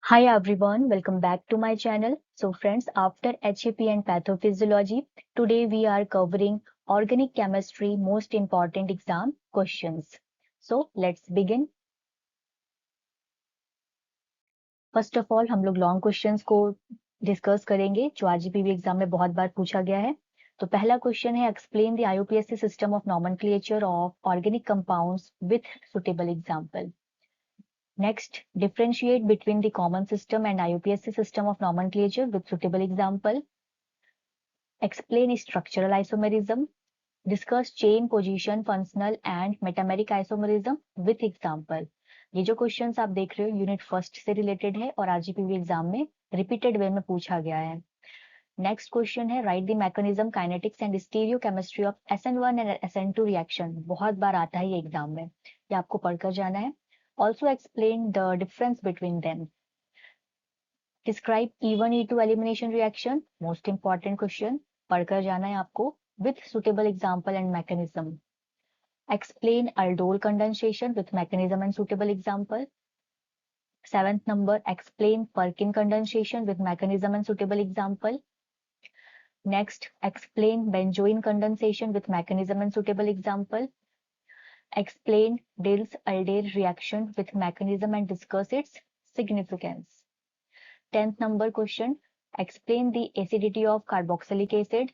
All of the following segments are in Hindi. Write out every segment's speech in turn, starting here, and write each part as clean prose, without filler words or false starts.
Hi everyone, welcome back to my channel. So friends, after HAP and pathophysiology, today we are covering organic chemistry most important exam questions. So let's begin. First of all, हम लोग लॉन्ग क्वेश्चंस को डिस्कस करेंगे जो आरजीपीवी एग्जाम में बहुत बार पूछा गया है। तो पहला क्वेश्चन है explain the आईयूपीएससी system of nomenclature of organic compounds with suitable example. Next, differentiate between the common system and IUPAC system of nomenclature with suitable example. Explain structural isomerism. Discuss chain position, functional and metameric isomerism with example. ये जो क्वेश्चंस आप देख रहे हो यूनिट फर्स्ट से रिलेटेड है और आरजीपीवी एग्जाम में रिपीटेड वे में पूछा गया है। नेक्स्ट क्वेश्चन है write the mechanism kinetics and stereochemistry of SN1 and SN2 reaction. बहुत बार आता है ये एग्जाम में, ये आपको पढ़कर जाना है। Also explain the difference between them. Describe E1 E2 elimination reaction. Most important question. पढ़कर जाना है आपको with suitable example and mechanism. Explain aldol condensation with mechanism and suitable example. 7th number, explain Perkin condensation with mechanism and suitable example. Next, explain benzoin condensation with mechanism and suitable example. Explain Diels-Alder reaction with mechanism and discuss its significance. 10th number question, explain the acidity of carboxylic acid.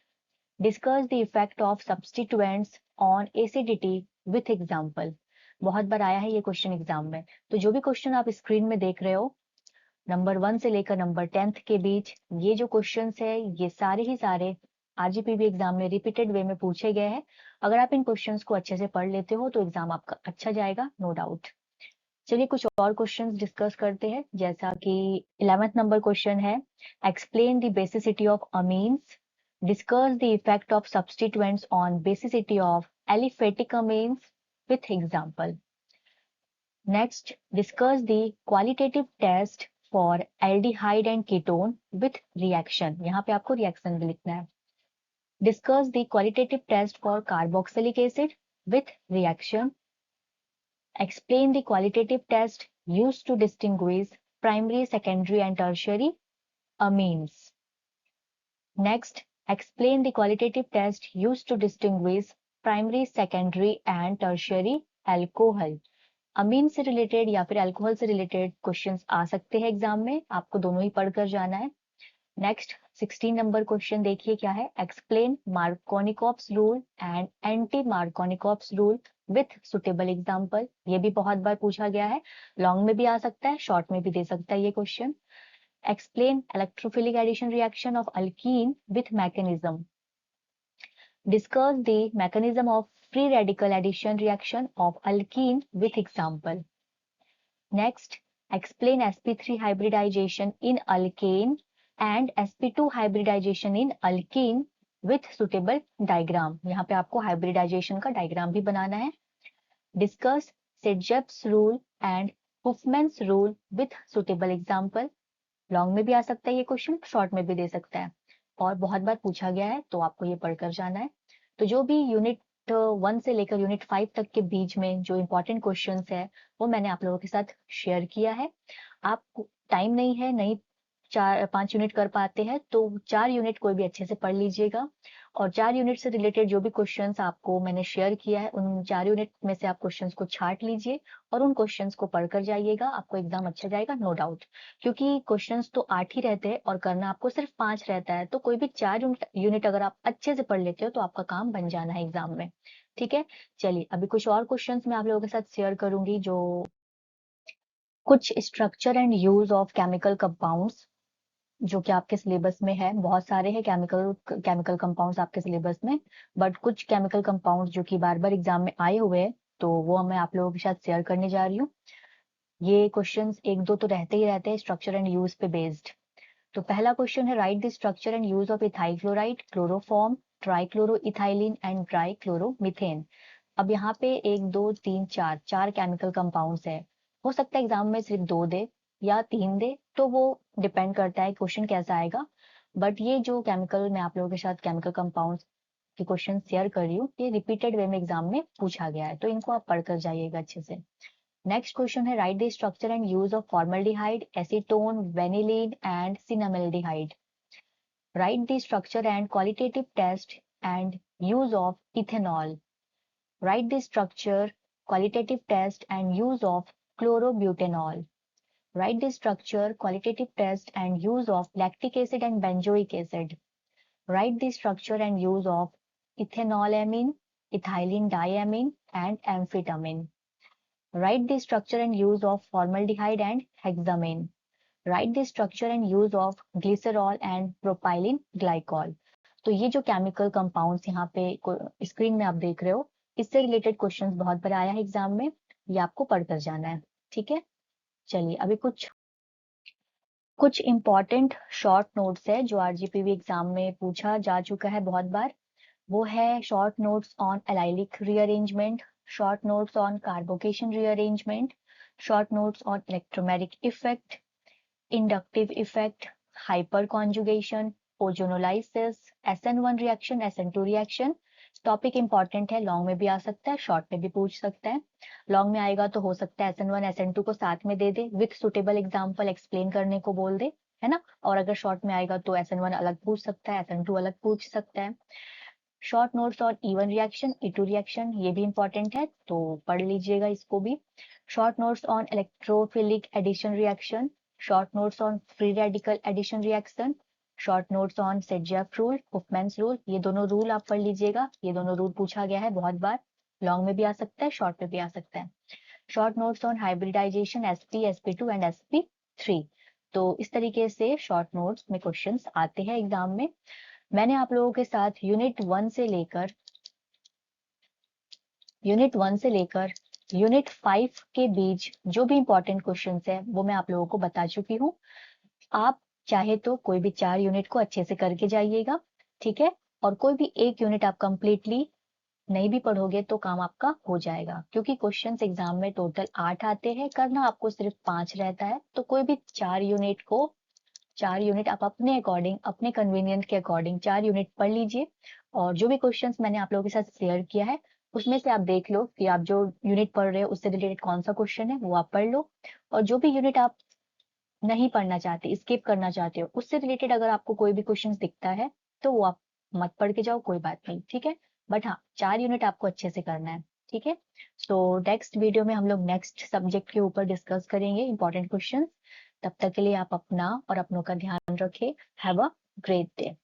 Discuss the effect of substituents on acidity with example. बहुत बार आया है ये क्वेश्चन एग्जाम में। तो जो भी क्वेश्चन आप स्क्रीन में देख रहे हो नंबर 1 से लेकर नंबर 10th के बीच, ये जो क्वेश्चंस है ये सारे ही सारे आरजीपीवी एग्जाम में रिपीटेड वे में पूछे गए हैं। अगर आप इन क्वेश्चंस को अच्छे से पढ़ लेते हो तो एग्जाम आपका अच्छा जाएगा, नो डाउट। चलिए कुछ और क्वेश्चंस डिस्कस करते हैं, जैसा कि 11th नंबर क्वेश्चन है explain the basicity of amines. Discuss the effect of substituents on basicity of aliphatic amines with example. Next, discuss the qualitative test for aldehyde and ketone with reaction. यहाँ पे आपको रिएक्शन भी लिखना है। Discuss the qualitative test for carboxylic acid with reaction. Explain the qualitative test used to distinguish primary, secondary and tertiary amines. Next, explain the qualitative test used to distinguish primary, secondary and tertiary alcohol. अमीन से रिलेटेड या फिर अल्कोहल से रिलेटेड क्वेश्चंस आ सकते हैं एग्जाम में, आपको दोनों ही पढ़कर जाना है। नेक्स्ट 16 नंबर क्वेश्चन देखिए क्या है, explain Markovnikov's rule and anti Markovnikov's rule with suitable example. ये भी बहुत बार पूछा गया है, लॉन्ग में भी आ सकता है, शॉर्ट में भी दे सकता है ये question. Explain electrophilic addition reaction of alkene with mechanism. Discuss the mechanism of free radical addition reaction of alkene with example. Next, explain sp3 hybridization in alkane and sp2 hybridization in alkene with suitable diagram। यहाँ पे आपको हाइब्रिडाइजेशन का डायग्राम भी बनाना है। Discuss Sidgwick's rule and Huffman's rule with suitable example. Long में भी आ सकता है ये क्वेश्चन, शॉर्ट में भी दे सकता है और बहुत बार पूछा गया है, तो आपको ये पढ़कर जाना है। तो जो भी यूनिट 1 से लेकर यूनिट 5 तक के बीच में जो इंपॉर्टेंट क्वेश्चंस है वो मैंने आप लोगों के साथ शेयर किया है। आप टाइम नहीं है, नहीं 4-5 यूनिट कर पाते हैं तो 4 यूनिट कोई भी अच्छे से पढ़ लीजिएगा और 4 यूनिट से रिलेटेड जो भी क्वेश्चंस आपको मैंने शेयर किया है उन 4 यूनिट में से आप क्वेश्चंस को छांट लीजिए और उन क्वेश्चंस को पढ़कर जाइएगा, आपको एग्जाम अच्छा जाएगा, नो डाउट। क्योंकि क्वेश्चंस तो 8 ही रहते हैं और करना आपको सिर्फ 5 रहता है, तो कोई भी 4 यूनिट अगर आप अच्छे से पढ़ लेते हो तो आपका काम बन जाना है एग्जाम में। ठीक है, चलिए अभी कुछ और क्वेश्चंस मैं आप लोगों के साथ शेयर करूंगी, जो कुछ structure and use of chemical compounds जो कि आपके सिलेबस में है। बहुत सारे हैं केमिकल कंपाउंड्स आपके सिलेबस में, बट कुछ केमिकल कंपाउंड्स जो कि बार बार एग्जाम में आए हुए हैं तो वो मैं आप लोगों के साथ शेयर करने जा रही हूँ। ये क्वेश्चंस एक दो तो रहते ही रहते हैं स्ट्रक्चर एंड यूज पे बेस्ड। तो पहला क्वेश्चन है write the structure and use of ethyl chloride, chloroform, trichloroethylene and trichloromethane. अब यहाँ पे 1 2 3 4 4 केमिकल कंपाउंड्स है। हो सकता है एग्जाम में सिर्फ 2 दे या 3 दे, तो वो डिपेंड करता है क्वेश्चन कैसा आएगा। बट ये जो केमिकल मैं आप लोगों के साथ केमिकल कंपाउंड्स के क्वेश्चन शेयर कर रही हूँ ये रिपीटेड वे में एग्जाम में पूछा गया है, तो इनको आप पढ़कर जाइएगा अच्छे से। नेक्स्ट क्वेश्चन है write the structure and use of formaldehyde, acetone, vanillin and cinnamaldehyde. Write the structure and qualitative test and use of ethanol. Write the structure, qualitative test and use of chlorobutanol. Write the structure, qualitative test and use of lactic acid and benzoic acid. Write the structure and use of ethanolamine, ethylene diamine and amphetamine. Write the structure and use of formaldehyde and hexamine. Write the structure and use of glycerol and propylene glycol. तो ये जो केमिकल कंपाउंड्स यहाँ पे स्क्रीन में आप देख रहे हो, इससे रिलेटेड क्वेश्चंस बहुत बार आया है एग्जाम में, ये आपको पढ़कर जाना है. ठीक है, चलिए अभी कुछ इंपॉर्टेंट शॉर्ट नोट्स है जो आरजीपीवी एग्जाम में पूछा जा चुका है बहुत बार. वो है short notes on allylic rearrangement, short notes on carbocation rearrangement, short notes on electromagnetic effect, inductive effect, hyperconjugation, ozonolysis, SN1 reaction, SN2 reaction. Topic important है, लॉन्ग में भी आ सकता है, शॉर्ट में भी पूछ सकता है. लॉन्ग में आएगा तो हो सकता है SN1 SN2 को साथ में दे दे, विथ सुटेबल एग्जाम्पल एक्सप्लेन करने को बोल दे, है ना. और अगर शॉर्ट में आएगा तो SN1 अलग पूछ सकता है, SN2 अलग पूछ सकता है. Short notes on E1 reaction, E2 reaction, ये भी इंपॉर्टेंट है तो पढ़ लीजिएगा इसको भी. Short notes on electrophilic addition reaction, short notes on free radical addition reaction, short notes on Sedgwick rule, Huffman's rule. ये दोनों रूल आप पढ़ लीजिएगा, ये दोनों रूल पूछा गया है बहुत बार, लॉन्ग में भी आ सकता है, शॉर्ट में भी आ सकता है. Short notes on hybridization sp sp2 and sp3. तो इस तरीके से शॉर्ट नोट्स में क्वेश्चंस आते हैं एग्जाम में. मैंने आप लोगों के साथ यूनिट 1 से लेकर यूनिट 5 के बीच जो भी इंपॉर्टेंट क्वेश्चंस है वो मैं आप लोगों को बता चुकी हूँ. आप चाहे तो कोई भी 4 यूनिट को अच्छे से करके जाइएगा, ठीक है. और कोई भी एक यूनिट आप कंप्लीटली नहीं भी पढ़ोगे तो काम आपका हो जाएगा, क्योंकि क्वेश्चंस एग्जाम में टोटल 8 आते हैं, करना आपको सिर्फ 5 रहता है. तो कोई भी 4 यूनिट आप अपने अकॉर्डिंग, अपने कन्वीनियंट के अकॉर्डिंग 4 यूनिट पढ़ लीजिए. और जो भी क्वेश्चंस मैंने आप लोगों के साथ शेयर किया है उसमें से आप देख लो कि आप जो यूनिट पढ़ रहे हो उससे रिलेटेड कौन सा क्वेश्चन है, वो आप पढ़ लो. और जो भी यूनिट आप नहीं पढ़ना चाहते, स्किप करना चाहते हो, उससे रिलेटेड अगर आपको कोई भी क्वेश्चन दिखता है तो वो आप मत पढ़ के जाओ, कोई बात नहीं, ठीक है. बट हाँ, 4 यूनिट आपको अच्छे से करना है, ठीक है. सो नेक्स्ट वीडियो में हम लोग नेक्स्ट सब्जेक्ट के ऊपर डिस्कस करेंगे इंपॉर्टेंट क्वेश्चन. तब तक के लिए आप अपना और अपनों का ध्यान रखें. Have a great day.